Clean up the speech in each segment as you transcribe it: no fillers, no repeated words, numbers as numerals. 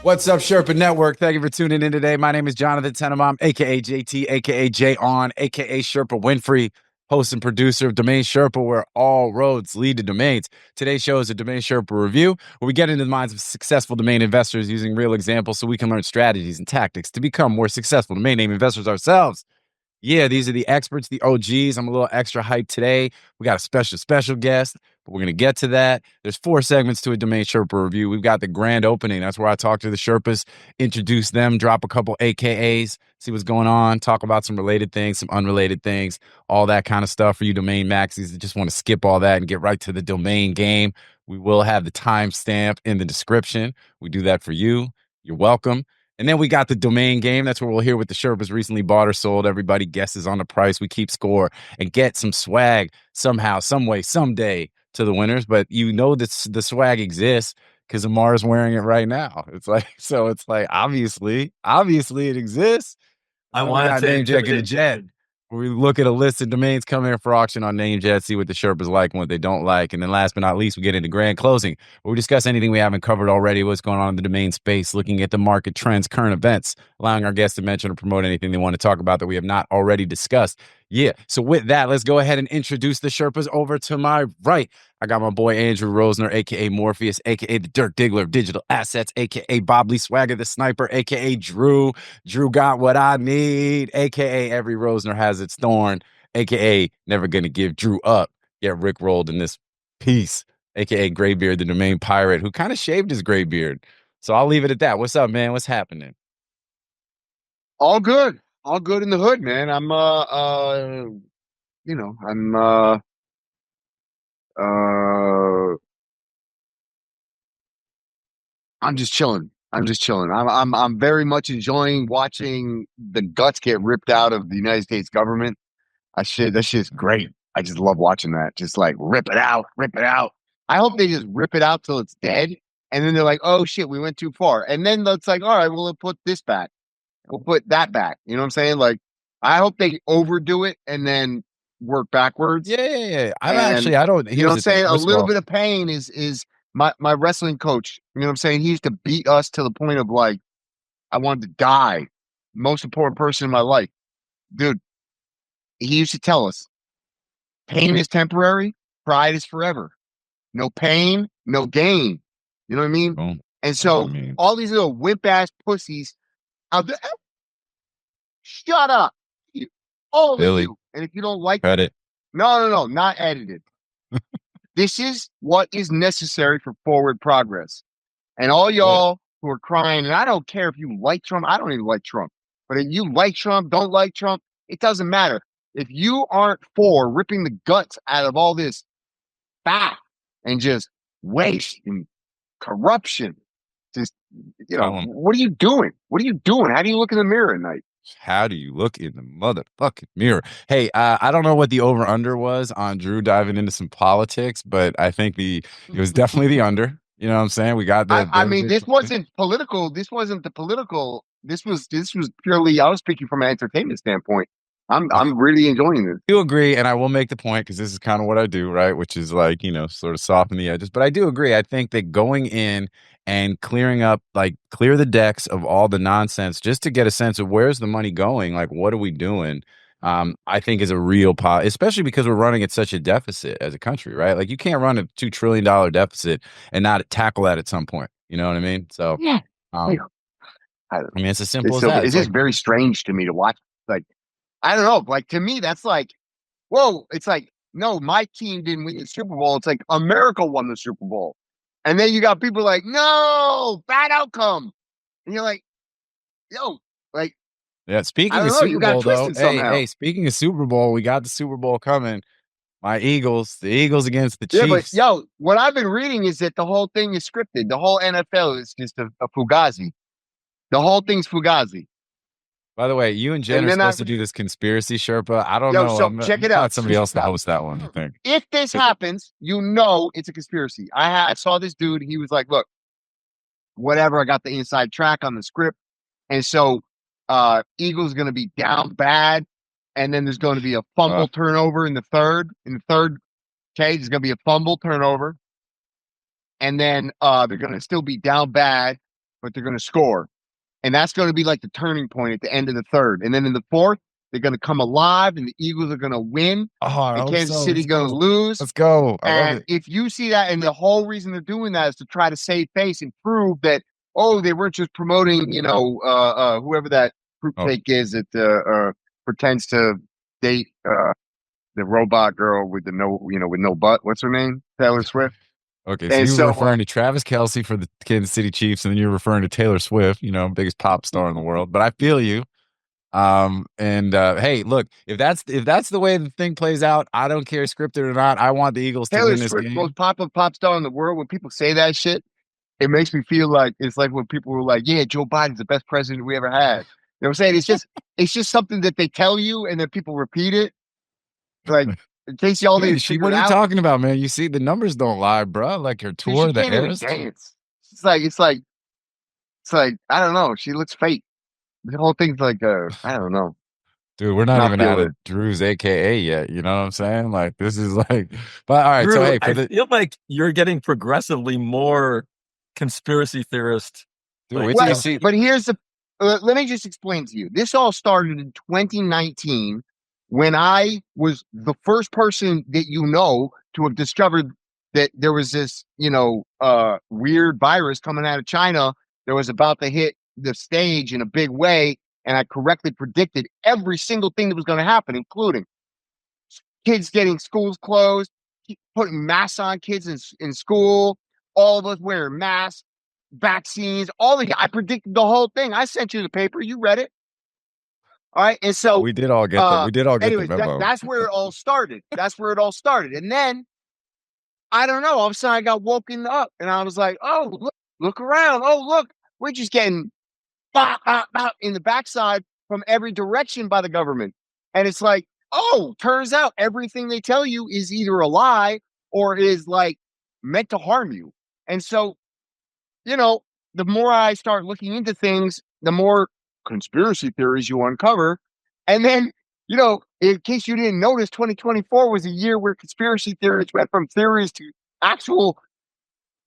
What's up, Sherpa Network? Thank you for tuning in today. My name is Jonathan Tenenbaum, a.k.a. JT, a.k.a. Jay On, a.k.a. Sherpa Winfrey, host and producer of Domain Sherpa, where all roads lead to domains. Today's show is a Domain Sherpa review, where we get into the minds of successful domain investors using real examples so we can learn strategies and tactics to become more successful domain name investors ourselves. Yeah, these are the experts, the OGs. I'm a little extra hyped today. We got a special guest, but we're going to get to that. There's 4 segments to a Domain Sherpa review. We've got the grand opening. That's where I talk to the Sherpas, introduce them, drop a couple AKAs, see what's going on, talk about some related things, some unrelated things, all that kind of stuff for you domain maxis that just want to skip all that and get right to the domain game. We will have the timestamp in the description. We do that for you. You're welcome. And then we got the domain game. That's where we'll hear what the Sherpas recently bought or sold. Everybody guesses on the price. We keep score and get some swag somehow, some way, someday to the winners. But you know that the swag exists because Amar's wearing it right now. It's like, obviously it exists. I want to NameJet Gonna Jet. We look at a list of domains coming in for auction on NameJet, see what the Sherpas like and what they don't like. And then last but not least, we get into grand closing, where we discuss anything we haven't covered already, what's going on in the domain space, looking at the market trends, current events, allowing our guests to mention or promote anything they want to talk about that we have not already discussed. Yeah, so with that, let's go ahead and introduce the Sherpas. Over to my right, I got my boy Andrew Rosener, a.k.a. Morpheus, a.k.a. the Dirk Diggler of digital assets, a.k.a. Bob Lee Swagger the Sniper, a.k.a. Drew. Drew got what I need, a.k.a. every Rosener has its thorn, a.k.a. never gonna give Drew up. Get Rick rolled in this piece, a.k.a. Graybeard, the domain pirate, who kind of shaved his gray beard. So I'll leave it at that. What's up, man? What's happening? All good. All good in the hood, man. I'm I'm just chilling. I'm very much enjoying watching the guts get ripped out of the United States government. That shit's great. I just love watching that. Just like rip it out, rip it out. I hope they just rip it out till it's dead. And then they're like, oh shit, we went too far. And then it's like, all right, well, we'll put this back. We'll put that back. You know what I'm saying? Like, I hope they overdo it and then work backwards. Yeah. I don't. You know what I'm saying? A little bit of pain is my wrestling coach. You know what I'm saying? He used to beat us to the point of like, I wanted to die. Most important person in my life. Dude, he used to tell us, pain is temporary, pride is forever. No pain, no gain. You know what I mean? Oh, and so all these little wimp ass pussies out there, shut up. All of you. And if you don't like it, no, not edited. This is what is necessary for forward progress. And all y'all who are crying, and I don't care if you like Trump, I don't even like Trump. But if you like Trump, don't like Trump, it doesn't matter. If you aren't for ripping the guts out of all this fat and just waste and corruption, just, what are you doing? What are you doing? How do you look in the mirror at night? How do you look in the motherfucking mirror? Hey, I don't know what the over-under was on Drew diving into some politics, but I think it was definitely the under. You know what I'm saying? We got that. I mean, this wasn't political. This wasn't the political. This was purely, I was speaking from an entertainment standpoint. I'm really enjoying this. I do agree, and I will make the point because this is kind of what I do, right? Which is like, sort of soften the edges. But I do agree. I think that going in and clearing up, like clear the decks of all the nonsense just to get a sense of where's the money going, like what are we doing? I think is a real especially because we're running at such a deficit as a country, right? Like you can't run a $2 trillion deficit and not tackle that at some point. You know what I mean? So yeah. I mean, it's as simple as that. It's just very strange to me to watch. Like, I don't know. Like to me, that's like, whoa. It's like, no, my team didn't win the Super Bowl. It's like America won the Super Bowl. And then you got people like, no, bad outcome. And you're like, yo, like, yeah. Speaking of Super Bowl, though, hey, speaking of Super Bowl, we got the Super Bowl coming. My Eagles, the Eagles against the Chiefs. Yeah, but what I've been reading is that the whole thing is scripted. The whole NFL is just a fugazi. The whole thing's fugazi. By the way, you and Jen are supposed to do this conspiracy Sherpa. I don't know. So check it out. Somebody else to host that one, I think. If this happens, it's a conspiracy. I saw this dude. He was like, look, whatever. I got the inside track on the script. And so Eagles going to be down bad. And then there's going to be a fumble turnover in the third. Okay, there's going to be a fumble turnover. And then they're going to still be down bad. but they're going to score. And that's going to be like the turning point at the end of the third. And then in the fourth, they're going to come alive and the Eagles are going to win. Oh, I And hope Kansas so. City going to lose. Let's go. I love And it. if you see that, and the whole reason they're doing that is to try to save face and prove that, oh, they weren't just promoting, whoever that fruitcake is that pretends to date the robot girl with with no butt. What's her name? Taylor Swift. Okay, so And you were so referring to Travis Kelce for the Kansas City Chiefs, and then you're referring to Taylor Swift, biggest pop star in the world. But I feel you. Hey, look, if that's the way the thing plays out, I don't care scripted or not. I want the Eagles to Taylor win this Swift, game. most popular pop star in the world. When people say that shit, it makes me feel like it's like when people were like, "Yeah, Joe Biden's the best president we ever had." You know what I'm saying? It's just something that they tell you, and then people repeat it. Like in case y'all didn't figure What it are you out. talking about, man? You see, the numbers don't lie, bro. Like her Dude, she tour, the can't even Eras. dance. It's like I don't know. She looks fake. The whole thing's like I don't know. Dude, we're not even out feeling of it. Drew's AKA yet. You know what I'm saying? Like this is like, but all right. So Drew, hey, I feel like you're getting progressively more conspiracy theorist. dude, Like, wait till you Well, see. but here's the. Let me just explain to you. This all started in 2019 when I was the first person that to have discovered that there was this, weird virus coming out of China that was about to hit the stage in a big way. And I correctly predicted every single thing that was going to happen, including kids getting schools closed, putting masks on kids in school, all of us wearing masks, vaccines, I predicted the whole thing. I sent you the paper, you read it. All right. And so We did all get the anyways, memo. that's where it all started. That's where it all started. And then I don't know, all of a sudden I got woken up and I was like, oh, look around. Oh, look, we're just getting bop, bop, bop in the backside from every direction by the government. And it's like, oh, turns out everything they tell you is either a lie or is like meant to harm you. And so, the more I start looking into things, the more conspiracy theories you uncover. And then, in case you didn't notice, 2024 was a year where conspiracy theories went from theories to actual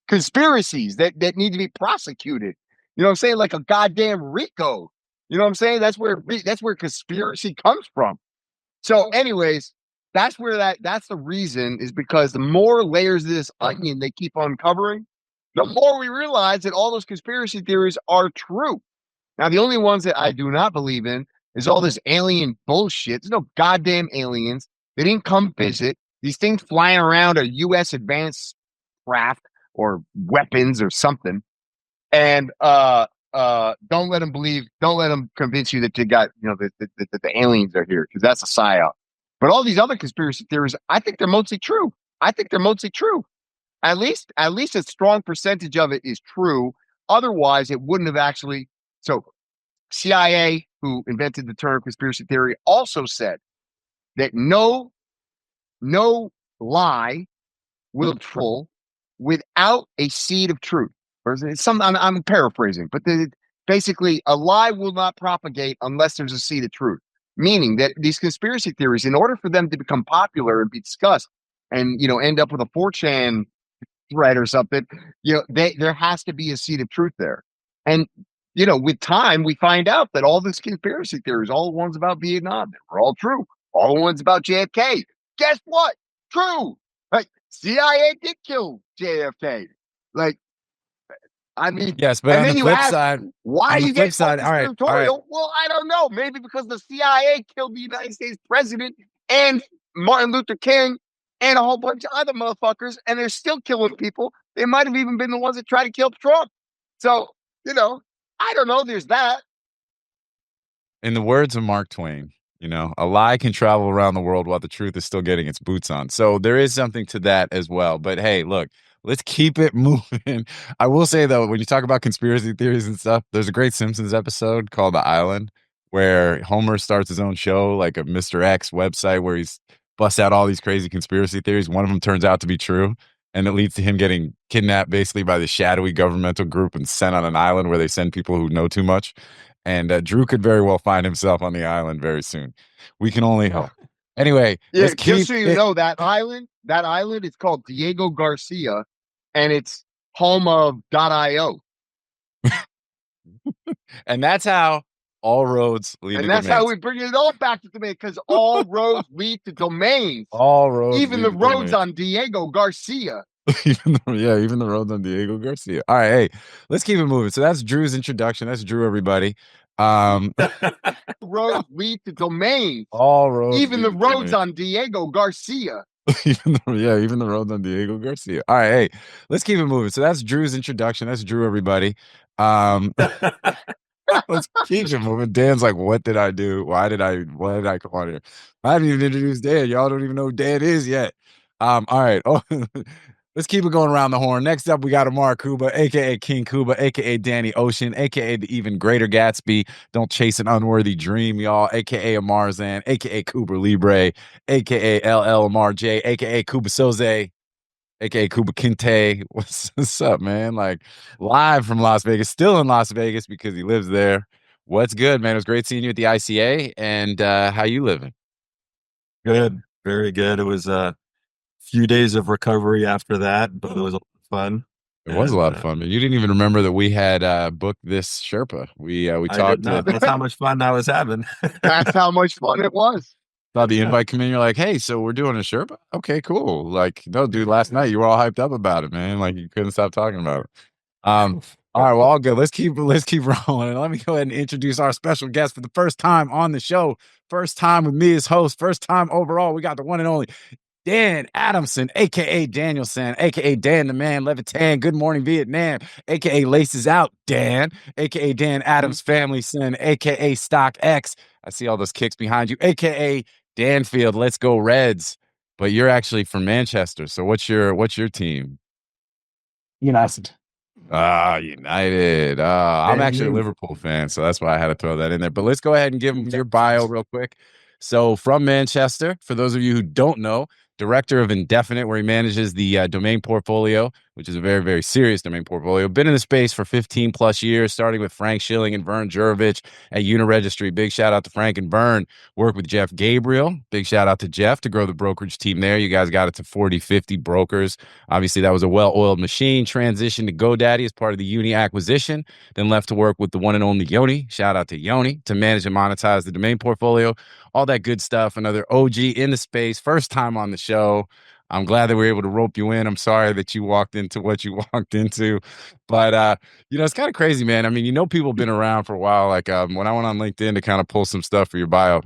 conspiracies that need to be prosecuted. You know what I'm saying? Like a goddamn RICO. You know what I'm saying? That's where conspiracy comes from. So, anyways, that's the reason is because the more layers of this onion they keep uncovering, the more we realize that all those conspiracy theories are true. Now, the only ones that I do not believe in is all this alien bullshit. There's no goddamn aliens. They didn't come visit. These things flying around are U.S. advanced craft or weapons or something. And don't let them convince you that you got, that the aliens are here, because that's a psyop. But all these other conspiracy theories, I think they're mostly true. At least a strong percentage of it is true. Otherwise, it wouldn't have actually. So CIA, who invented the term conspiracy theory, also said that no lie will troll without a seed of truth. Or I'm paraphrasing, but basically a lie will not propagate unless there's a seed of truth. Meaning that these conspiracy theories, in order for them to become popular and be discussed and, end up with a 4chan thread or something, there has to be a seed of truth there. And, with time, we find out that all these conspiracy theories, all the ones about Vietnam, they were all true. All the ones about JFK, guess what? True. Like, CIA did kill JFK. Like, I mean, Yes, but and on then the you flip ask, side, why on the you flip get side, all right. conspiratorial? Well, I don't know. Maybe because the CIA killed the United States president and Martin Luther King and a whole bunch of other motherfuckers, and they're still killing people. They might have even been the ones that tried to kill Trump. So, I don't know. There's that. In the words of Mark Twain, a lie can travel around the world while the truth is still getting its boots on. So there is something to that as well. But hey, look, let's keep it moving. I will say, though, when you talk about conspiracy theories and stuff, there's a great Simpsons episode called The Island where Homer starts his own show, like a Mr. X website where he's busts out all these crazy conspiracy theories. One of them turns out to be true. And it leads to him getting kidnapped basically by the shadowy governmental group and sent on an island where they send people who know too much. And Drew could very well find himself on the island very soon. We can only hope. Anyway, Yeah, let's keep just so you know, that island is called Diego Garcia, and it's home of .io. And that's how all roads lead to And that's domains. how we bring it all back to domain, because all roads lead to domains. All roads Even lead the to roads domains. on Diego Garcia. even the roads on Diego Garcia. All right, hey, let's keep it moving. So that's Drew's introduction. That's Drew, everybody. Roads lead to domains. All roads. Even lead the to roads domains. on Diego Garcia. even the roads on Diego Garcia. All right, hey, let's keep it moving. So that's Drew's introduction. That's Drew, everybody. Let's keep it moving. Dan's like, what did I do? Why did I come on here? I haven't even introduced Dan. Y'all don't even know who Dan is yet. All right. Oh, let's keep it going around the horn. Next up, we got Amar Kubba, aka King Kubba, aka Danny Ocean, aka the even greater Gatsby. Don't chase an unworthy dream, y'all. Aka Amar Zan, aka Kuba Libre, aka LL Amar J, aka Kuba Soze, aka Kuba Kinte. What's up, man? Like live from Las Vegas, still in Las Vegas because he lives there. What's good, man? It was great seeing you at the ICA. And how you living? Good, very good. It was a few days of recovery after that, but it was a lot of fun. It was a lot of fun, man. You didn't even remember that we had booked this Sherpa. We talked. That's how much fun I was having. That's how much fun it was. Saw the invite come in. You're like, hey, so we're doing a Sherpa? Okay, cool. Like, no, dude, last night you were all hyped up about it, man. Like you couldn't stop talking about it. All right, well, all good. Let's keep rolling. And let me go ahead and introduce our special guest for the first time on the show. First time with me as host. First time overall. We got the one and only Dan Adamson, aka Danielson, aka Dan the Man Levitan. Good morning, Vietnam, aka Laces Out Dan, aka Dan Adams Family Son, aka Stock X. I see all those kicks behind you, aka Danfield. Let's go Reds. But you're actually from Manchester. So what's your team? United. United. I'm actually a Liverpool fan, so that's why I had to throw that in there. But let's go ahead and give them your bio real quick. So from Manchester, for those of you who don't know, director of Indefinite, where he manages the domain portfolio, which is a very, very serious domain portfolio. Been in the space for 15 plus years, starting with Frank Schilling and Vern Jurovich at Uniregistry. Big shout out to Frank and Vern. Worked with Jeff Gabriel. Big shout out to Jeff to grow the brokerage team there. You guys got it to 40, 50 brokers. Obviously, that was a well-oiled machine. Transitioned to GoDaddy as part of the Uni acquisition. Then left to work with the one and only Yoni. Shout out to Yoni to manage and monetize the domain portfolio. All that good stuff. Another OG in the space. First time on the show. I'm glad that we were able to rope you in. I'm sorry that you walked into what you walked into. But, it's kind of crazy, man. I mean, people have been around for a while. Like when I went on LinkedIn to kind of pull some stuff for your bio,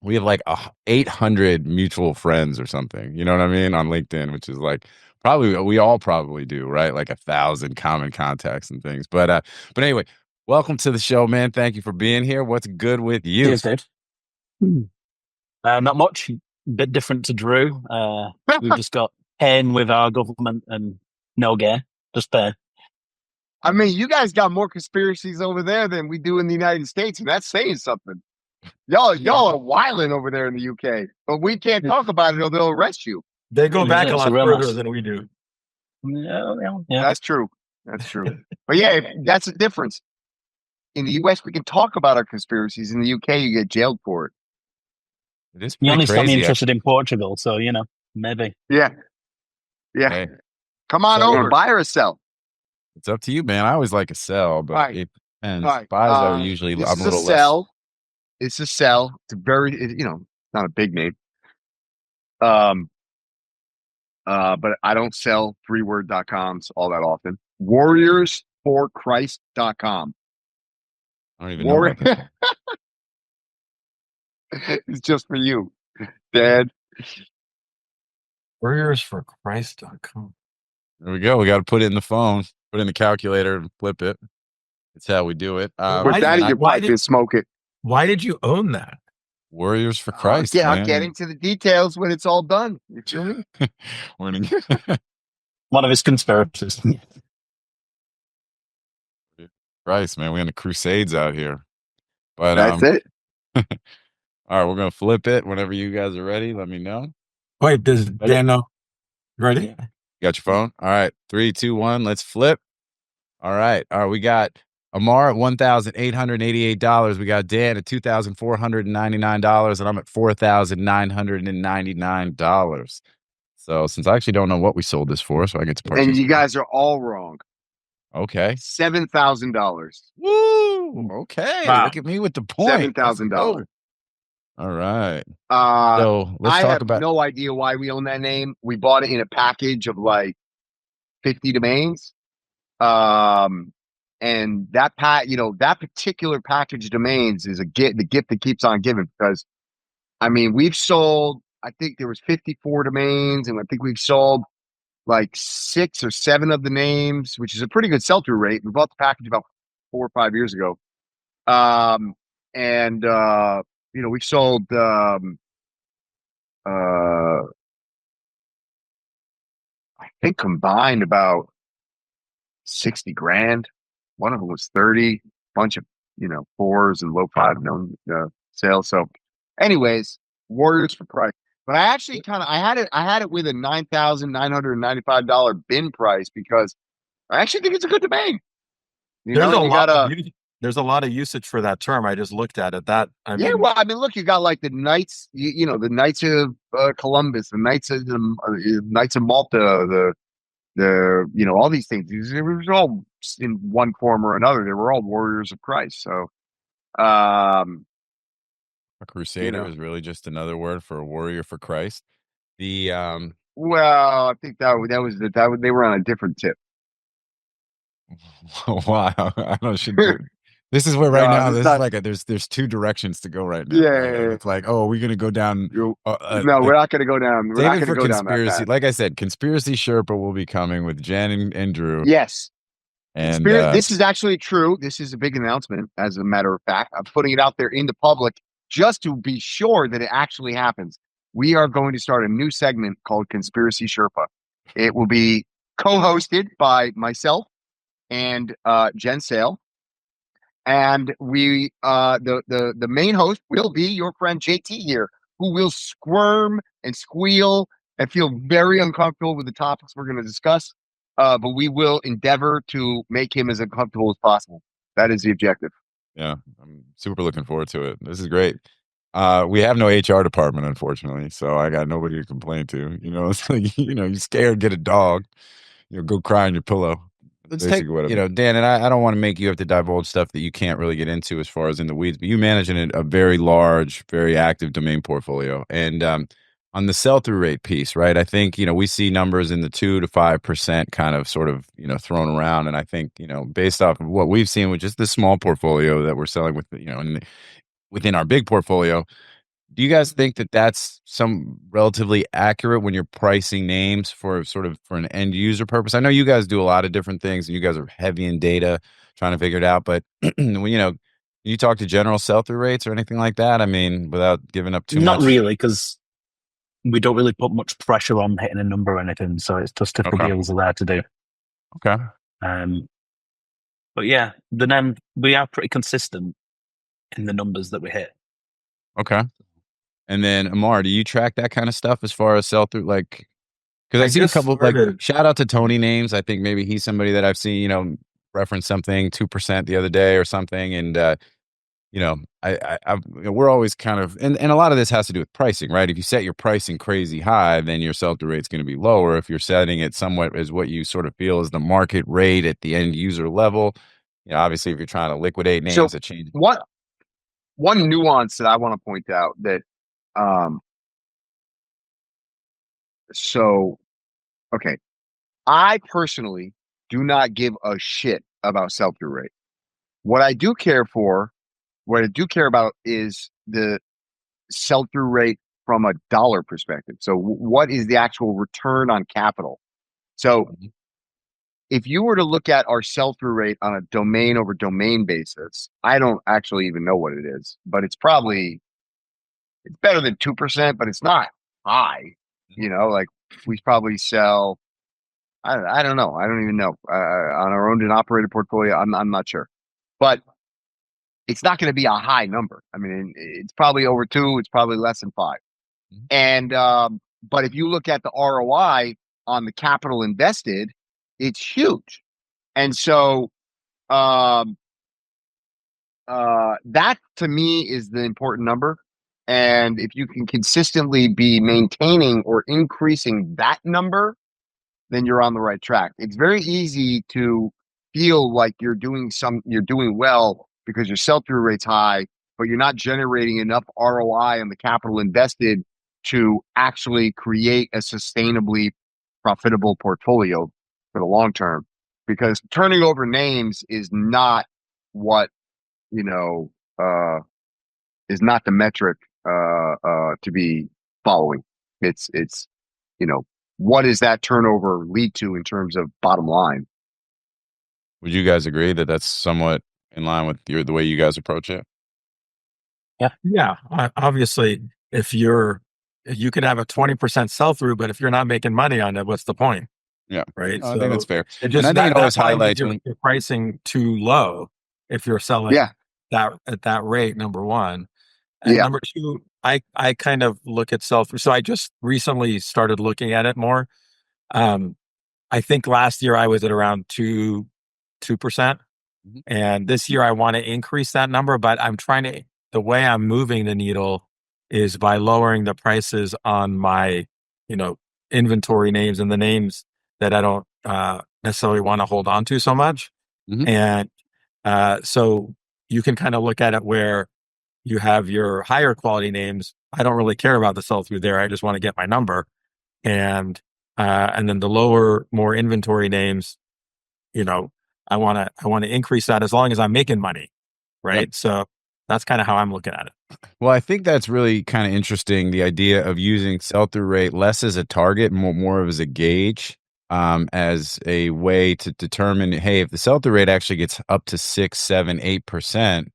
we have like 800 mutual friends or something. You know what I mean? On LinkedIn, which is like we all probably do, right? Like 1,000 common contacts and things. But anyway, welcome to the show, man. Thank you for being here. What's good with you? Cheers, Dave. Not much. Bit different to Drew. We've just got pain with our government and no gay. Just pain. I mean, you guys got more conspiracies over there than we do in the United States, and that's saying something. Y'all are wilding over there in the UK, but we can't talk about it or they'll arrest you. They go back a lot further mess. than we do. Yeah. That's true. But yeah, that's the difference. In the US, we can talk about our conspiracies. In the UK, you get jailed for it. It is You only crazy, got me interested in Portugal, so maybe. Yeah. Hey, come on over, buy or sell. it's up to you, man. I always like a sell, but it depends. Right. Buys are usually this I'm is a little a sell. It's a sell. It's a very, not a big name. But I don't sell 3word.coms all that often. WarriorsForChrist.com. I don't even know about that. It's just for you, Dad. WarriorsForChrist.com. There we go. We got to put it in the phone, put it in the calculator, and flip it. That's how we do it. Put that in your pipe and smoke it. Why did you own that? Warriors for Christ. I'll get into the details when it's all done. You feel me? Morning. One of his conspiracies. Christ, man. We in the Crusades out here. But that's it. All right, we're gonna flip it whenever you guys are ready. Let me know. Wait, does Dan know? Ready? You got your phone? All right, 3, 2, 1. Let's flip. All right. We got Amar at $1,888. We got Dan at $2,499, and I'm at $4,999. So since I actually don't know what we sold this for, so I get to purchase. And you guys are all wrong. Okay. $7,000. Woo! Okay, Wow. look at me with the point. Let's $7,000. go. All right. Uh, So let's I talk have about. no idea why we own that name. We bought it in a package of like 50 domains. And that that particular package of domains is the gift that keeps on giving, because I mean, we've sold, I think there was 54 domains, and I think we've sold like 6 or 7 of the names, which is a pretty good sell-through rate. We bought the package about 4 or 5 years ago. And we sold I think combined about 60 grand. One of them was 30, bunch of, fours and low five known sales. So anyways, Warriors for price. But I actually I had it with a $9,995 bin price, because I actually think it's a good domain. There's a lot of usage for that term. I just looked at it. Well, I mean, look, you got like the Knights, the Knights of Columbus, the Knights of Malta, all these things. It was all in one form or another. They were all warriors of Christ. So, A crusader is really just another word for a warrior for Christ. Well, I think that was they were on a different tip. Wow, I don't should do. This is where right now. This is like there's 2 directions to go right now. Yeah. It's like, oh, we're gonna go down. No, we're not going to go down. We're not going to go down that conspiracy. path. Like I said, conspiracy Sherpa will be coming with Jen and Drew. Yes. And this is actually true. This is a big announcement, as a matter of fact. I'm putting it out there in the public just to be sure that it actually happens. We are going to start a new segment called Conspiracy Sherpa. It will be co-hosted by myself and Jen Sale. And we the main host will be your friend JT here, who will squirm and squeal and feel very uncomfortable with the topics we're going to discuss. But we will endeavor to make him as uncomfortable as possible. That is the objective. Yeah, I'm super looking forward to it. This is great. We have no HR department, unfortunately, so I got nobody to complain to. It's like, you're scared, get a dog. Go cry on your pillow. Let's take, Dan, and I don't want to make you have to divulge stuff that you can't really get into as far as in the weeds, but you manage a very large, very active domain portfolio. And on the sell-through rate piece, right, I think, we see numbers in the 2 to 5% kind of sort of, thrown around. And I think, based off of what we've seen with just this small portfolio that we're selling with, within our big portfolio, do you guys think that that's some relatively accurate when you're pricing names for an end user purpose? I know you guys do a lot of different things and you guys are heavy in data trying to figure it out, but when you talk to general sell-through rates or anything like that? I mean, without giving up too much. Not really, because we don't really put much pressure on hitting a number or anything, so it's just typical deals are there to do. Okay. But yeah, we are pretty consistent in the numbers that we hit. Okay. And then Ammar, do you track that kind of stuff as far as sell-through? Like, because I see a couple of shout out to Tony Names. I think maybe he's somebody that I've seen, reference something 2% the other day or something. And we're always kind of, and a lot of this has to do with pricing, right? If you set your pricing crazy high, then your sell-through rate's going to be lower. If you're setting it somewhat as what you sort of feel is the market rate at the end user level, obviously if you're trying to liquidate names, that changes. One nuance that I want to point out that, I personally do not give a shit about sell-through rate. What I do care about is the sell-through rate from a dollar perspective. So what is the actual return on capital? So if you were to look at our sell-through rate on a domain over domain basis, I don't actually even know what it is, but it's better than 2%, but it's not high. Like we probably sell, I don't know. I don't even know. On our owned and operated portfolio, I'm not sure. But it's not going to be a high number. I mean, it's probably over 2. It's probably less than 5. And but if you look at the ROI on the capital invested, it's huge. And so that to me is the important number. And if you can consistently be maintaining or increasing that number, then you're on the right track. It's very easy to feel like you're doing well because your sell-through rate's high, but you're not generating enough ROI on the capital invested to actually create a sustainably profitable portfolio for the long term. Because turning over names is not what, is not the metric to be following. It's what does that turnover lead to in terms of bottom line? Would you guys agree that that's somewhat in line with the way you guys approach it? Yeah. Obviously, if you could have a 20% sell through, but if you're not making money on it, what's the point? Yeah. Right. I think that's fair. It just, and I think it always that's why highlights you're pricing too low if you're selling that at that rate, number one. And number two, I kind of look at sell-through. So I just recently started looking at it more. I think last year I was at around 2%. And this year I want to increase that number, but the way I'm moving the needle is by lowering the prices on my, inventory names and the names that I don't necessarily want to hold on to so much. And so you can kind of look at it where you have your higher quality names. I don't really care about the sell through there. I just want to get my number. And then the lower, more inventory names, I want to increase that as long as I'm making money. Right. Yep. So that's kind of how I'm looking at it. Well, I think that's really kind of interesting. The idea of using sell-through rate less as a target, more of as a gauge, as a way to determine, hey, if the sell-through rate actually gets up to 6, 7, 8%,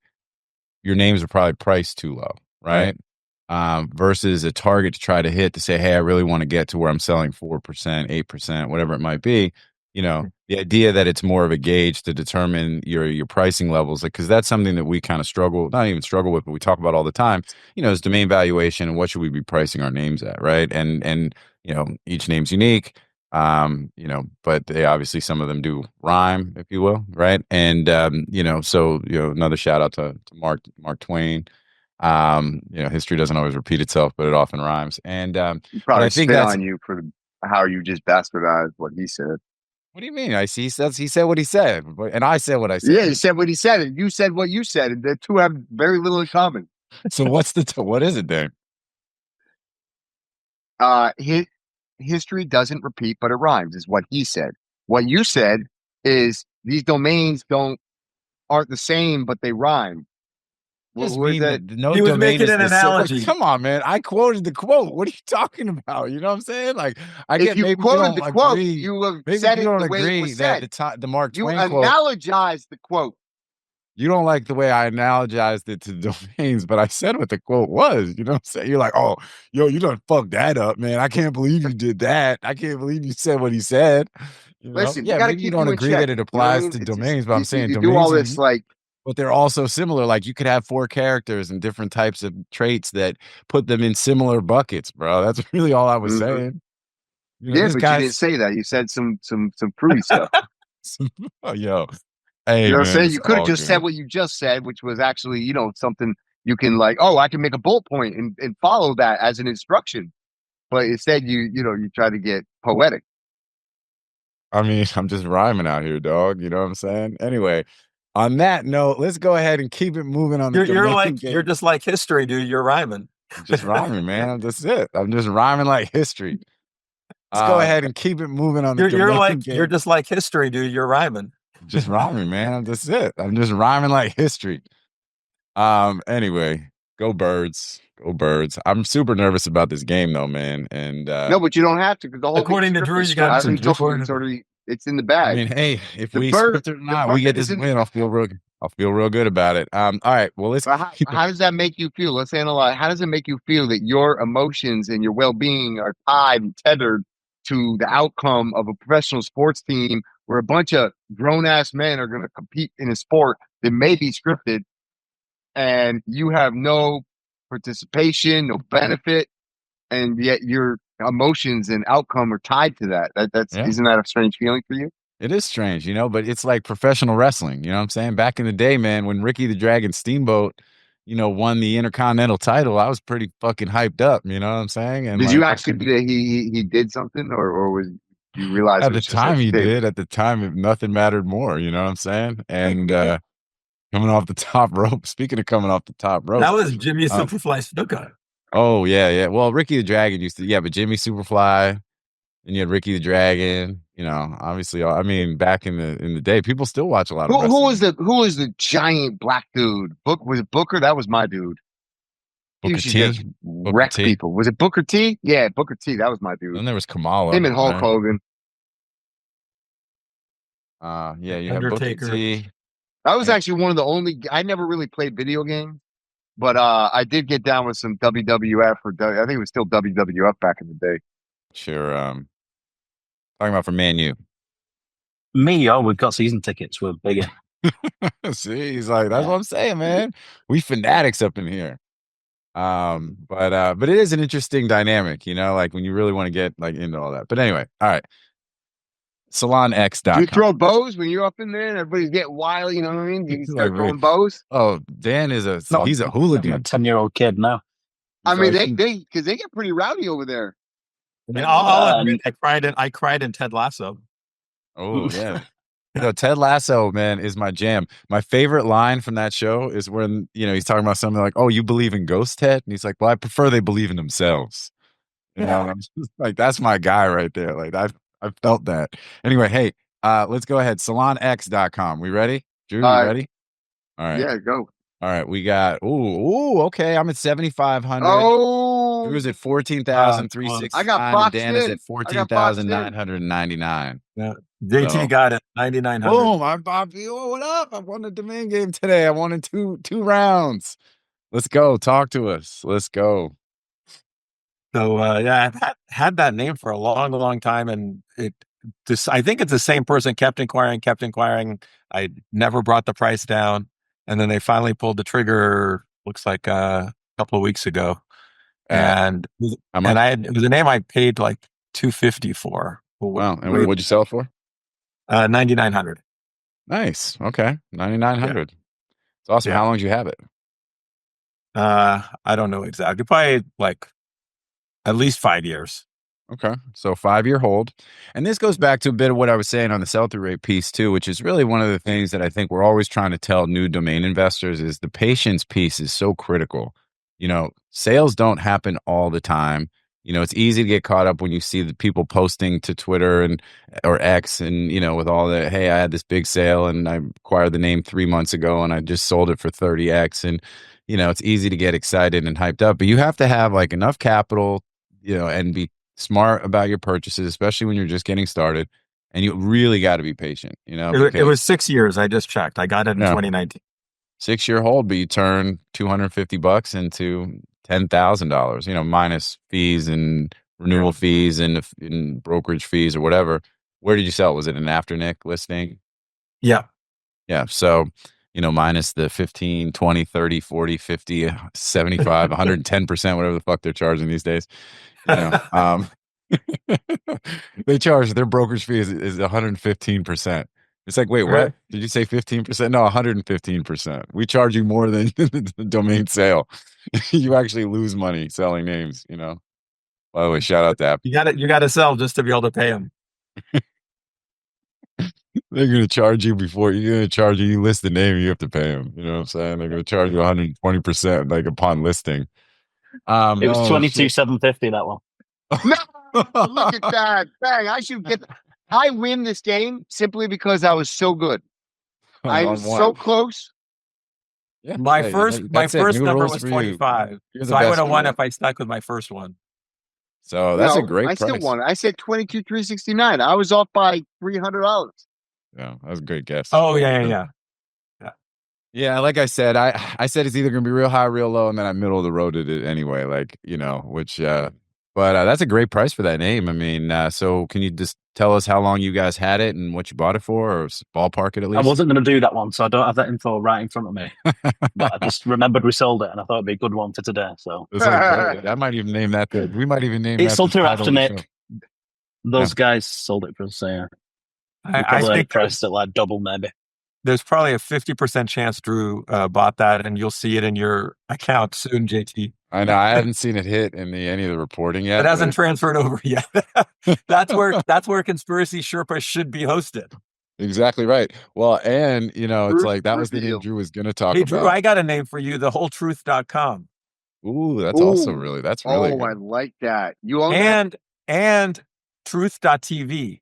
your names are probably priced too low, right? Versus a target to try to hit to say, hey, I really want to get to where I'm selling 4%, 8%, whatever it might be. The idea that it's more of a gauge to determine your pricing levels, because that's something that we kind of not even struggle with, but we talk about all the time, is domain valuation and what should we be pricing our names at, right? And each name's unique, but they obviously, some of them do rhyme, if you will, right? And, so, another shout out to Mark Twain. History doesn't always repeat itself, but it often rhymes. And probably I think spit on you for how you just bastardized what he said. What do you mean? He said what he said, and I said what I said. Yeah, he said what he said, and you said what you said, and the two have very little in common. So what is it then? History doesn't repeat, but it rhymes, is what he said. What you said is these domains aren't the same, but they rhyme. What was that? No, he was making an analogy. Come on, man! I quoted the quote. What are you talking about? You know what I'm saying? Like, if you quoted the quote, you have said it the way it was said. The Mark Twain quote. You analogized the quote. You don't like the way I analogized it to domains, but I said what the quote was. You know what I'm saying? You're like, oh, yo, you done fucked that up, man. I can't believe you did that. I can't believe you said what he said. Listen, yeah, maybe you don't agree that it applies to domains, but I'm saying you domains do all this but they're also similar. Like, you could have 4 characters and different types of traits that put them in similar buckets, bro. That's really all I was saying. Yeah, but you didn't say that. You said some fruity stuff. Yo. Hey, you know what I'm man, saying? You could have just said what you just said, which was actually, something you can I can make a bullet point and follow that as an instruction. But instead you try to get poetic. I mean, I'm just rhyming out here, dog. You know what I'm saying? Anyway, on that note, let's go ahead and keep it moving on. You're just like history, dude. You're rhyming. Just rhyming, man. That's it. I'm just rhyming like history. Let's go ahead and keep it moving on. You're just like history, dude. You're rhyming. Just rhyming, man. That's it. I'm just rhyming like history. Anyway, go Birds. Go Birds. I'm super nervous about this game though, man. And no, but you don't have to, because the whole according to Drew, you got some it's in the bag. I mean, hey, if we script it or not, we get this win. I'll feel real good about it. All right. Well, let's. How does that make you feel? Let's analyze. How does it make you feel that your emotions and your well-being are tied and tethered to the outcome of a professional sports team where a bunch of grown-ass men are going to compete in a sport that may be scripted, and you have no participation, no benefit, and yet your emotions and outcome are tied to that? Isn't that a strange feeling for you? It is strange, but it's like professional wrestling. You know what I'm saying? Back in the day, man, when Ricky the Dragon Steamboat, won the Intercontinental title, I was pretty fucking hyped up. You know what I'm saying? And did you actually think that he did something, or was You realize At it the was just time, you entertainment. did. At the time, nothing mattered more. You know what I'm saying? And coming off the top rope. Speaking of coming off the top rope, That was Jimmy Superfly Snuka. oh yeah. Well, Ricky the Dragon used to, but Jimmy Superfly, and you had Ricky the Dragon. You know, obviously, I mean, back in the day, people still watch a lot of wrestling. Who was the giant black dude? Was it Booker? That was my dude. He Booker used to T. just Booker wreck T. people. Was it Booker T? Yeah, Booker T. That was my dude. Then there was Kamala. Him and Hulk right? Hogan. Yeah, you have Undertaker. Booker T. That was actually one of the only. I never really played video games, but I did get down with some WWF I think it was still WWF back in the day. Sure. Talking about for Man U. We've got season tickets. We're bigger. See, he's like, that's what I'm saying, man. We fanatics up in here. But it is an interesting dynamic, you know, like when you really want to get like into all that. But anyway, all right. SalonX.com. Do you throw bows when you're up in there and everybody's getting wild? You know what I mean? Do you start throwing bows? Oh, Dan is he's a I'm a hooligan. 10-year-old kid now. I mean, because they get pretty rowdy over there. I mean, I'll admit, I cried in Ted Lasso. Oh yeah. Ted Lasso, man, is my jam. My favorite line from that show is when, he's talking about something like, "Oh, you believe in ghosts, Ted?" And he's like, "Well, I prefer they believe in themselves." You know, and I'm just like, that's my guy right there. Like I've felt that. Anyway, hey, let's go ahead. SalonX.com. We ready? Drew, you ready? All right. Yeah, go. All right. We got okay. I'm at 7,500. Oh, Drew's at 14,369. I got boxed Dan in. is at 14,999. Yeah. JT got it 9,900. Boom! What up? I won a domain game today. I won in two rounds. Let's go. Talk to us. Let's go. So I've had that name for a long, long time, and I think it's the same person kept inquiring. I never brought the price down, and then they finally pulled the trigger. Looks like a couple of weeks ago, and it was a name I paid like $250 for. Wow! And what'd you sell it for? 9,900. Nice. Okay, 9,900. It's awesome. Yeah. How long did you have it? I don't know exactly. Probably like at least 5 years. Okay. So 5-year hold. And this goes back to a bit of what I was saying on the sell-through rate piece too, which is really one of the things that I think we're always trying to tell new domain investors is the patience piece is so critical. Sales don't happen all the time. It's easy to get caught up when you see the people posting to Twitter or X and, with all the, hey, I had this big sale and I acquired the name 3 months ago and I just sold it for 30X. And, it's easy to get excited and hyped up, but you have to have like enough capital, and be smart about your purchases, especially when you're just getting started. And you really got to be patient, It was 6 years. I just checked. I got it in 2019. 6-year hold, but you turn $250 into $10,000, minus fees and renewal fees and brokerage fees or whatever. Where did you sell? Was it an AfterNic listing? Yeah. Yeah. So, minus the 15, 20, 30, 40, 50, 75, 110%, whatever the fuck they're charging these days. They charge their brokerage fee is 115%. It's like, wait, what? Did you say 15%? No, 115%. We charge you more than the domain sale. You actually lose money selling names, By the way, shout out to App. You got to sell just to be able to pay them. They're going to charge you you list the name, you have to pay them. You know what I'm saying? They're going to charge you 120% like upon listing. It was 22,750 that one. No, look at that. Dang, I win this game simply because I was so good. I was so close. Yeah, my first number was 25. So I would have won if I stuck with my first one. So that's a great price. I still won. I said 22,369. I was off by $300. Yeah, that was a great guess. Oh, yeah. Yeah, like I said, I said it's either going to be real high, real low, and then I middle of the road at it anyway, but that's a great price for that name. I mean, so can you just tell us how long you guys had it and what you bought it for, or ballpark it at least? I wasn't going to do that one, so I don't have that info right in front of me. But I just remembered we sold it, and I thought it'd be a good one for today. So I might even name that. We might even name that. It's sold to AfterNic. Those guys sold it for us. So I think priced it like double, maybe. There's probably a 50% chance Drew bought that, and you'll see it in your account soon, JT. I know. I haven't seen it hit in any of the reporting yet. It hasn't transferred over yet. That's where Conspiracy Sherpa should be hosted. Exactly right. Well, and it's Truth like that was the name revealed. Drew was going to talk Hey, Drew, about. I got a name for you, thewholetruth.com. Ooh, that's also Ooh. really good. I like that. You own that? And truth.tv.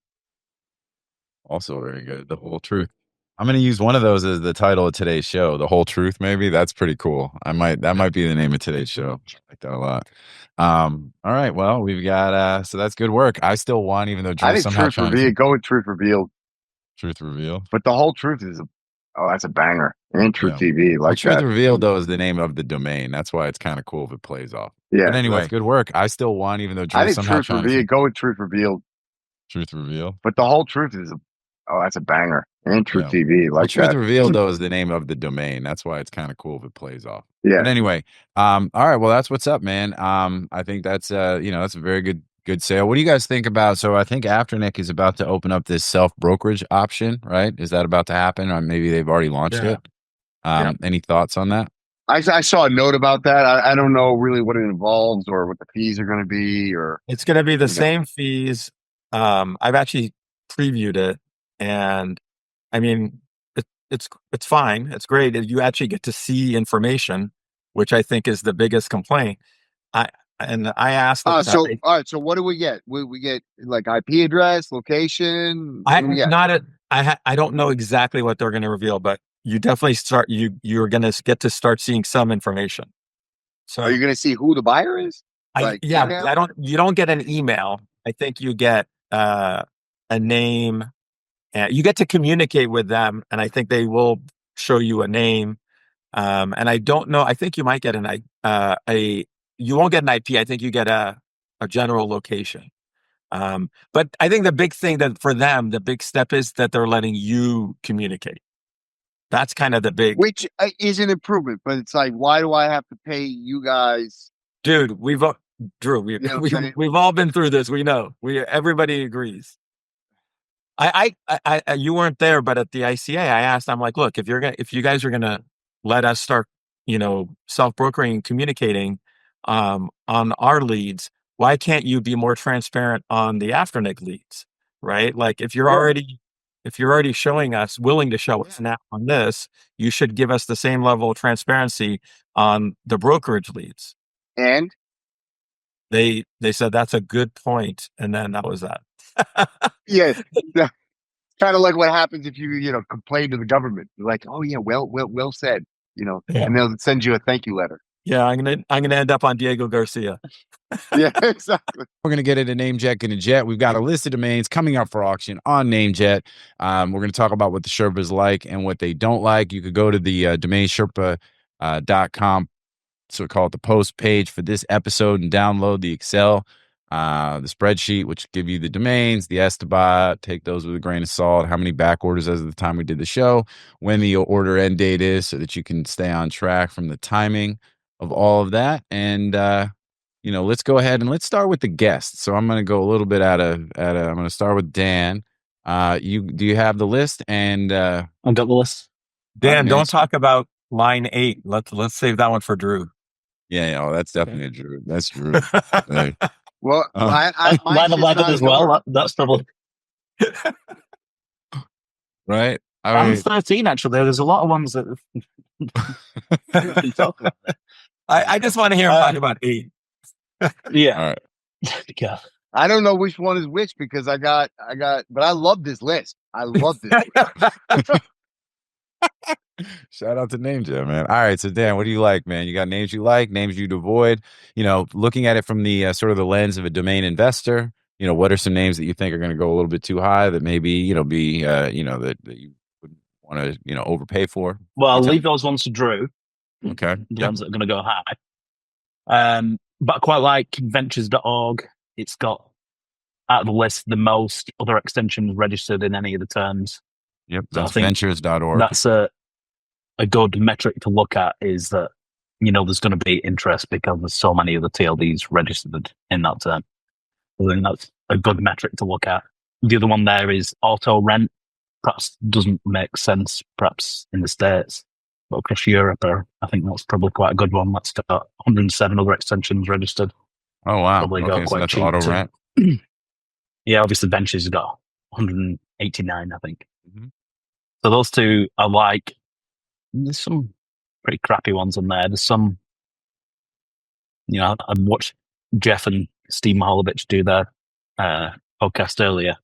Also very good. The Whole Truth. I'm going to use one of those as the title of today's show. The Whole Truth, maybe. That's pretty cool. That might be the name of today's show. I like that a lot. All right. Well, we've got so that's good work. I still won, even though Drew I think somehow truth trying revealed. to Go with truth revealed. Truth Reveal. But the whole truth is that's a banger. And Truth Yeah. TV, like Truth that. Revealed, though, is the name of the domain. That's why it's kind of cool if it plays off. Yeah. But anyway, that's- good work. I still won, even though Drew I think somehow truth trying revealed. to Go with truth revealed. Truth Reveal. But the whole truth is that's a banger. And Truth Yeah. TV, like Truth that. Revealed, though, is the name of the domain. That's why it's kind of cool if it plays off. Yeah. But anyway, all right. Well, that's what's up, man. I think that's that's a very good sale. What do you guys think about? So I think AfterNic is about to open up this self-brokerage option, right? Is that about to happen? Or maybe they've already launched it. Any thoughts on that? I saw a note about that. I don't know really what it involves or what the fees are going to be, or It's going to be the same fees. I've actually previewed it, and I mean, it's fine. It's great. You actually get to see information, which I think is the biggest complaint. I asked. all right. So what do we get? We get like IP address, location. What do we get? I don't know exactly what they're going to reveal, but you definitely you're going to get to start seeing some information. So Are you going to see who the buyer is? Email? You don't get an email. I think you get a name, and you get to communicate with them, and I think they will show you a name. And I don't know. I think you might get you won't get an IP. I think you get a general location. But I think the big thing that for them, the big step is that they're letting you communicate. That's kind of the big, which is an improvement, but it's like, why do I have to pay you guys? Dude, Drew, we've all been through this. We know. Everybody agrees. You weren't there, but at the ICA, I asked. I'm like, look, if you guys are gonna let us start, self-brokering and communicating, on our leads, why can't you be more transparent on the AfterNic leads, right? Like if you're already willing to show us now on this, you should give us the same level of transparency on the brokerage leads. And they said that's a good point, and then that was that. Yeah, kind of like what happens if you complain to the government. You're like, oh yeah, well said, and they'll send you a thank you letter. Yeah, I'm gonna end up on Diego Garcia. Yeah, exactly. We're going to get into NameJet Gonna Jet. We've got a list of domains coming up for auction on NameJet. We're going to talk about what the Sherpas like and what they don't like. You could go to the DomainSherpa.com, so call it the post page for this episode, and download the Excel, the spreadsheet, which give you the domains, the estimate. Take those with a grain of salt. How many back orders as of the time we did the show, when the order end date is, so that you can stay on track from the timing of all of that. And let's go ahead and let's start with the guests. So I'm going to go a little bit I'm going to start with Dan. Do you have the list? And I've got the list. Dan, don't talk about line 8. Let's save that one for Drew. Yeah, that's definitely Drew. That's Drew. Hey. Well, line 11 as well. That's probably right. I'm 13 actually. There's a lot of ones that I just want to hear him talk about 8. Yeah. All right. Yeah. I don't know which one is which because I got, but I love this list. I love this list. Shout out to NameJet, man. All right, so Dan, what do you like, man? You got names you like, names you avoid. Looking at it from the sort of the lens of a domain investor. What are some names that you think are going to go a little bit too high that maybe be that you wouldn't want to overpay for? Well, I'll leave those ones to Drew. Okay, the ones that are going to go high. But I quite like ventures.org. It's got out of the list the most other extensions registered in any of the terms. Yep, so that's ventures.org. That's a good metric to look at, is that there's going to be interest because there's so many of the TLDs registered in that term. I think that's a good metric to look at. The other one there is auto rent. Perhaps doesn't make sense, perhaps in the States. But across Europe, I think that's probably quite a good one. That's got 107 other extensions registered. Oh wow. Probably got Okay, so quite that's cheap auto too. rent. Yeah, obviously Ventures got 189, I think. Mm-hmm. So those two I like. There's some pretty crappy ones on there. There's some, I watched Jeff and Steve Mahalovich do their podcast earlier.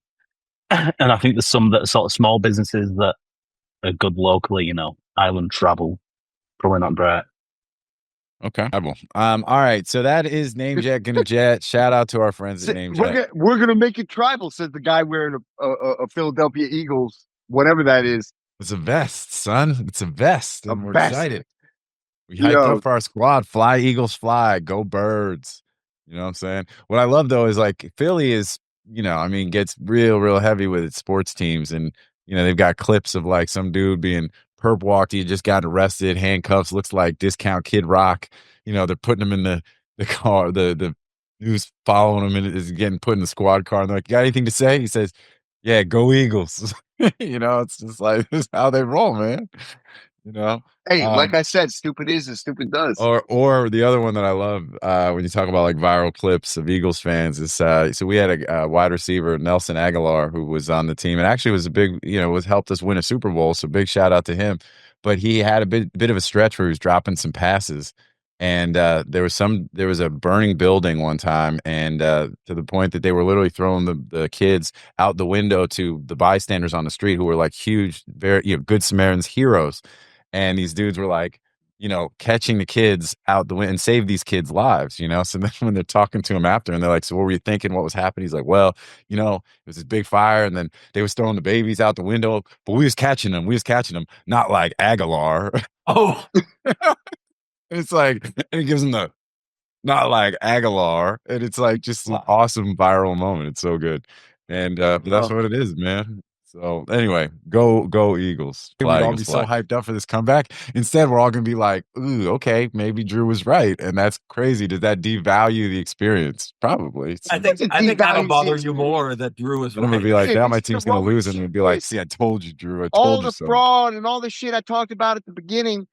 And I think there's some that are sort of small businesses that are good locally, island travel. Probably not great. Okay. All right. So that is NameJet Gonna Jet. Shout out to our friends at NameJet. We're gonna make it tribal, says the guy wearing a Philadelphia Eagles, whatever that is. It's a vest, son. It's a vest. And we're excited. We hyped up for our squad. Fly, Eagles, fly. Go Birds. You know what I'm saying? What I love, though, is like Philly is, gets real heavy with its sports teams. And, they've got clips of like some dude being perp walked. He just got arrested, handcuffs, looks like discount Kid Rock. They're putting him in the car. The who's following him and is getting put in the squad car. And they're like, you got anything to say? He says, yeah, go Eagles. It's just like, this is how they roll, man. Hey, like I said, stupid is as stupid does. Or the other one that I love when you talk about like viral clips of Eagles fans is so we had a wide receiver, Nelson Agholor, who was on the team and actually was a big, was helped us win a Super Bowl. So big shout out to him. But he had a bit of a stretch where he was dropping some passes. And there was a burning building one time, and to the point that they were literally throwing the kids out the window to the bystanders on the street who were like huge, very good Samaritans, heroes. And these dudes were like, catching the kids out the window and save these kids' lives, So then when they're talking to him after and they're like, so what were you thinking? What was happening? He's like, well, it was this big fire and then they was throwing the babies out the window, but we was catching them. Not like Agholor. Oh, It's like, and it gives them the, not like Agholor. And it's like just an awesome viral moment. It's so good. And but that's what it is, man. So anyway, go Eagles. We'd all be so hyped up for this comeback. Instead, we're all gonna be like, ooh, okay, maybe Drew was right. And that's crazy. Does that devalue the experience? Probably. I think that'll bother you more that Drew was right. I'm gonna be like, now my team's gonna lose, and we'll be like, see, I told you, Drew. I told all you the so. Fraud and all the shit I talked about at the beginning.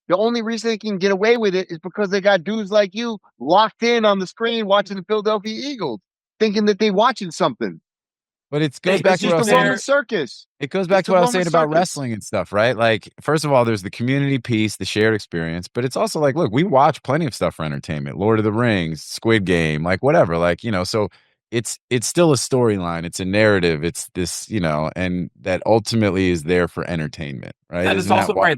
The only reason they can get away with it is because they got dudes like you locked in on the screen watching the Philadelphia Eagles, thinking that they watching something. But it goes back to what I was saying. Circus. It goes back to what I was saying about wrestling and stuff, right? Like, first of all, there's the community piece, the shared experience, but it's also like, look, we watch plenty of stuff for entertainment. Lord of the Rings, Squid Game, like whatever. Like, so it's still a storyline. It's a narrative. It's this, and that ultimately is there for entertainment, right? And it's also right,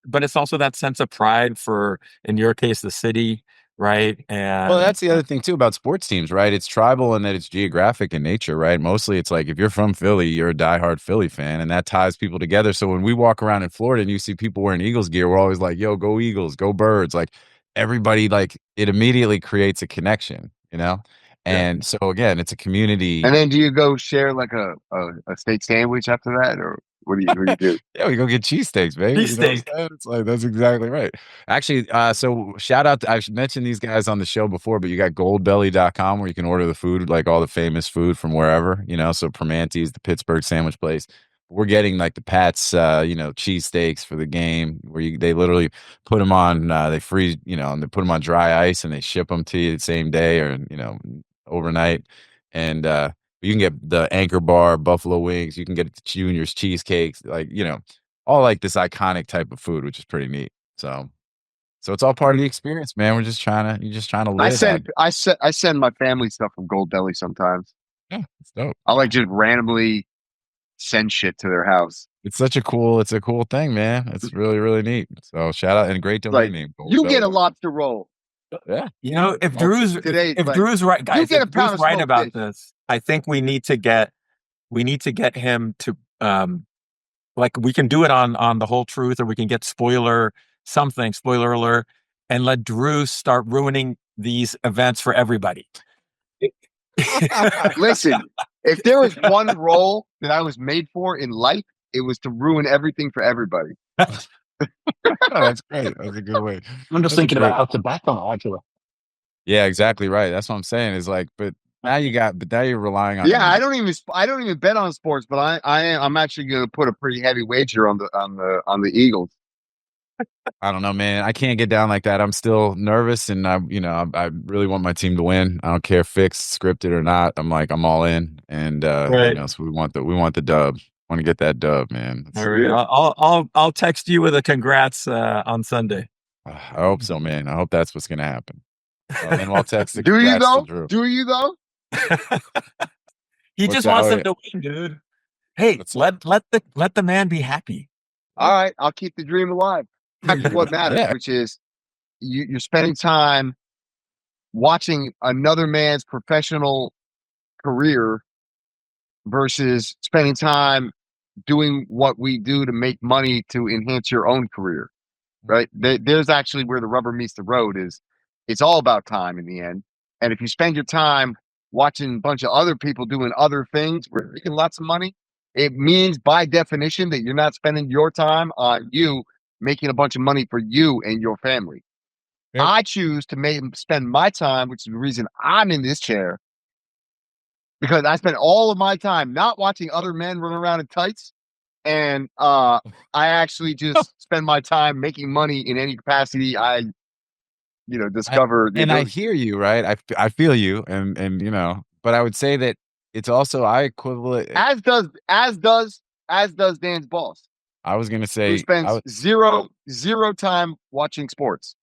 but it's also that sense of pride for, in your case, the city. Right. And well, that's the other thing too about sports teams, right? It's tribal and that it's geographic in nature, right? Mostly it's like if you're from Philly, you're a diehard Philly fan, and that ties people together. So when we walk around in Florida and you see people wearing Eagles gear, we're always like, yo, go Eagles, go Birds. Like everybody, like it immediately creates a connection, And so again, it's a community. And then do you go share like a steak sandwich after that, or what do you do? Yeah, we go get cheesesteaks, baby. It's like that's exactly right. Actually, so shout out to, I've mentioned these guys on the show before, but you got goldbelly.com where you can order the food, like all the famous food from wherever, so Primanti's, the Pittsburgh sandwich place. We're getting like the Pat's cheesesteaks for the game where they literally put them on, they freeze, and they put them on dry ice and they ship them to you the same day or, overnight. And you can get the Anchor Bar, buffalo wings. You can get the Junior's cheesecakes, like all like this iconic type of food, which is pretty neat. So it's all part of the experience, man. You're just trying to live. I send my family stuff from Gold Belly sometimes. Yeah, it's dope. I like just randomly send shit to their house. It's a cool thing, man. It's really, really neat. So shout out and great domain name. Gold Belly. Get a lobster roll. Yeah. If Drew's right, guys, if Drew's right about this, I think we need to get him to like we can do it on the whole truth, or we can get spoiler alert, and let Drew start ruining these events for everybody. Listen, if there was one role that I was made for in life, it was to ruin everything for everybody. That's great. That's a good way. I'm just thinking about how to back on it, actually. Yeah, exactly right. That's what I'm saying. Is like, but now you're relying on. Yeah, I don't even bet on sports, but I'm actually going to put a pretty heavy wager on the Eagles. I don't know, man. I can't get down like that. I'm still nervous, and I really want my team to win. I don't care if fixed, scripted or not. I'm all in, and Right. so we want the dub. Want to get that dub, man. All right. I'll text you with a congrats on Sunday. I hope so, man. I hope that's what's gonna happen. And I'll text the Do you congrats to though? Drew. Do you though? He What's just that? wants Oh, them yeah. to win, dude. Hey, What's let the man be happy. All right, I'll keep the dream alive. Back to what matters, Yeah. which is you're spending time watching another man's professional career versus spending time doing what we do to make money to enhance your own career, right? There's actually where the rubber meets the road. Is it's all about time in the end. And if you spend your time watching a bunch of other people doing other things, where you're making lots of money, it means by definition that you're not spending your time on you making a bunch of money for you and your family. Yep. I choose to spend my time, which is the reason I'm in this chair, because I spend all of my time not watching other men run around in tights, and I actually just spend my time making money in any capacity I discover. And I hear you, right? I feel you, and but I would say that it's also I equivalent. as does Dan's boss, I was gonna who say spends zero time watching sports.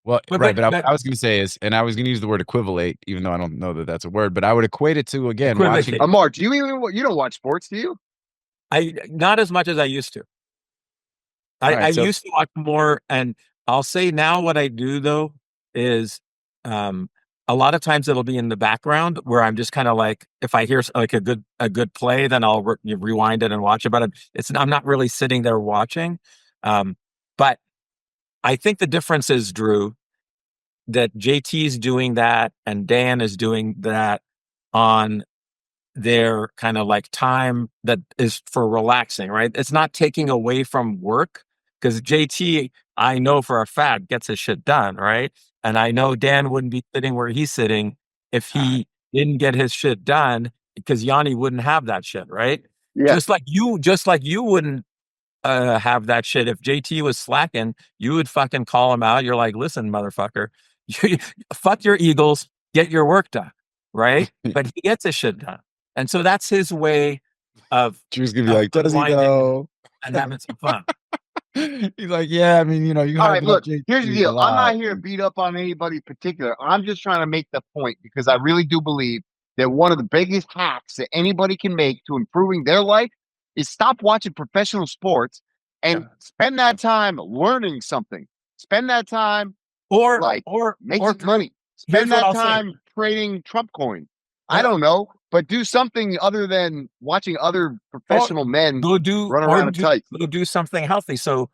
well, But- right, but- but what I was gonna say is, and I was gonna use the word equivalate, even though I don't know that that's a word, but I would equate it to again Equivocate. watching. Amar, do you don't watch sports, do you? I not as much as I used to. I so- used to watch more, and I'll say now what I do though is a lot of times it'll be in the background where I'm just kind of like, if I hear like a good play, then I'll rewind it and watch it. But I'm not really sitting there watching. But I think the difference is, Drew, that JT is doing that and Dan is doing that on their kind of like time that is for relaxing, right? It's not taking away from work, because JT, I know for a fact, gets his shit done, right? And I know Dan wouldn't be sitting where he's sitting if he didn't get his shit done, because Yanni wouldn't have that shit, right? Yeah. Just like you wouldn't have that shit if JT was slacking. You would fucking call him out. You're like, listen, motherfucker, fuck your Eagles, get your work done, right? But he gets his shit done. And so that's his way of Drew's gonna be like, does he unwinding though? and having some fun. He's like, yeah, I mean, you All right, look, JT here's the a deal. I'm lot. not here to beat up on anybody particular. I'm just trying to make the point, because I really do believe that one of the biggest hacks that anybody can make to improving their life is stop watching professional sports and spend that time learning something. Spend that time Or making money. here's Spend what that I'll say. time trading Trump coin. I don't know, but do something other than watching other professional men run around in tights. Go do something healthy. So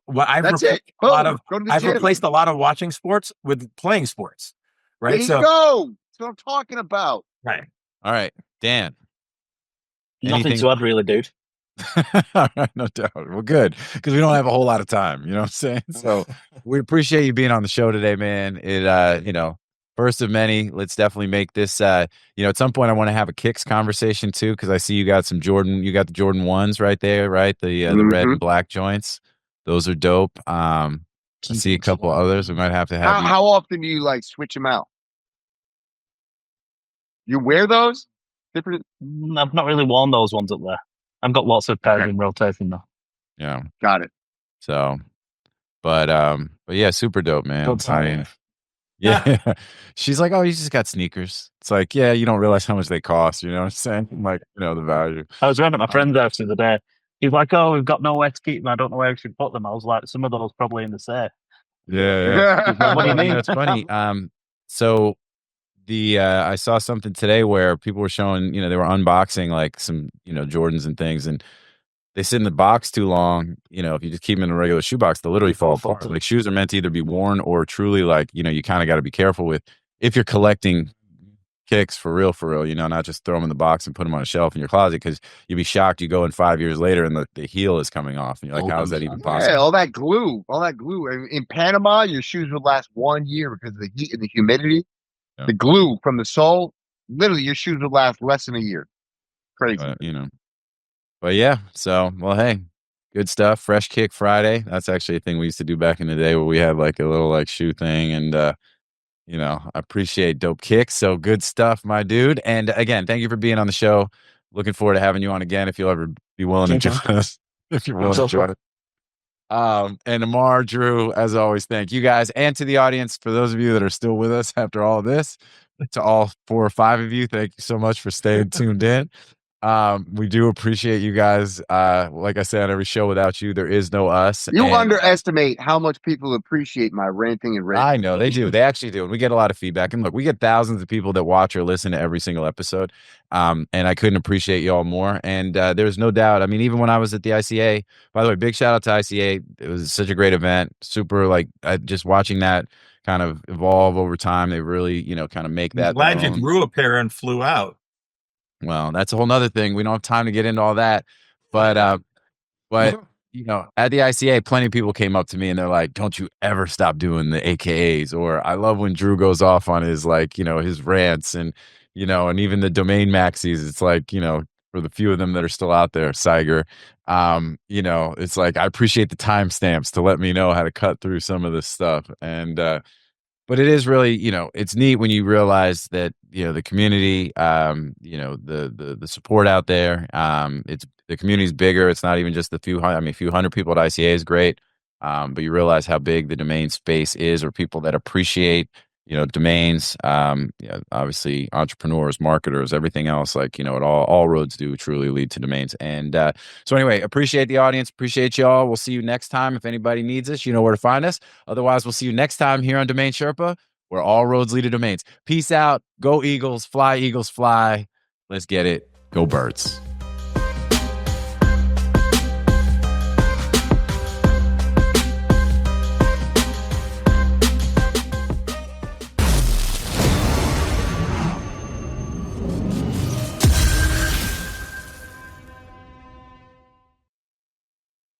what I've That's replaced it. a lot Boom. of Go to the I've gym. replaced a lot of watching sports with playing sports. Right. There you go. That's what I'm talking about. Right. All right, Dan. Nothing Anything- to add, really, dude. All right, no doubt. Well, good, because we don't have a whole lot of time. You know what I'm saying? So we appreciate you being on the show today, man. It, first of many. Let's definitely make this. At some point, I want to have a kicks conversation too, because I see you got some Jordan. You got the Jordan 1s right there, right? The red and black joints. Those are dope. I see a couple others. We might have to have. How often do you switch them out? You wear those? Different. I've not really worn those ones up there. I've got lots of pairs in rotation though. Yeah. Got it. So, but yeah, super dope, man. Good time. Yeah. She's like, oh, you just got sneakers. It's like, yeah, you don't realize how much they cost. You know what I'm saying? Like, the value. I was around at my friend's house the other day. He's like, oh, we've got nowhere to keep them. I don't know where we should put them. I was like, some of those probably in the safe. Yeah. What do you mean? That's funny. So I saw something today where people were showing, they were unboxing like some, Jordans and things, and they sit in the box too long. If you just keep them in a regular shoebox, they'll literally fall apart. Like, shoes are meant to either be worn or truly you kind of got to be careful with if you're collecting kicks for real, not just throw them in the box and put them on a shelf in your closet, because you'd be shocked. You go in 5 years later and the heel is coming off, and you're like, how is that even possible? Yeah, all that glue. In Panama, your shoes would last 1 year because of the heat and the humidity. Yeah. The glue from the sole, literally, your shoes would last less than a year. Crazy. But yeah, so, well, hey, Good stuff. Fresh Kick Friday. That's actually a thing we used to do back in the day where we had like a little like shoe thing. And, you know, I appreciate dope kicks. So good stuff, my dude. And again, thank you for being on the show. Looking forward to having you on again if you'll ever be willing to join us. If you're willing to join us. And Amar, Drew, as always, thank you guys. And to the audience, for those of you that are still with us after all of this, to all 4 or 5 of you, thank you so much for staying tuned in. We do appreciate you guys. Like I said, on every show, without you, there is no us. You underestimate how much people appreciate my ranting and raving. I know they do. They actually do. And we get a lot of feedback. And look, we get thousands of people that watch or listen to every single episode. And I couldn't appreciate you all more. And there's no doubt. I mean, even when I was at the ICA, by the way, big shout out to ICA. It was such a great event. Super, like, just watching that kind of evolve over time. They really, you know, kind of make that. Glad you grew a pair and flew out. Well, that's a whole nother thing. We don't have time to get into all that. But you know, at the ICA, plenty of people came up to me and they're like, don't you ever stop doing the AKAs. Or I love when Drew goes off on his, like, you know, his rants and, you know, and even the domain maxis. It's like, you know, for the few of them that are still out there, Siger, you know, it's like, I appreciate the timestamps to let me know how to cut through some of this stuff. And, but it is really, you know, it's neat when you realize that, you know, the community, you know, the support out there, it's, the community's bigger. It's not even just the few hundred, I mean, a few hundred people at ICA is great. But you realize how big the domain space is, or people that appreciate, you know, domains, you know, obviously entrepreneurs, marketers, everything else, like, you know, all roads do truly lead to domains. And so anyway, appreciate the audience. Appreciate y'all. We'll see you next time. If anybody needs us, you know where to find us. Otherwise, we'll see you next time here on Domain Sherpa, where all roads lead to domains. Peace out. Go Eagles. Fly, Eagles, fly. Let's get it. Go Birds.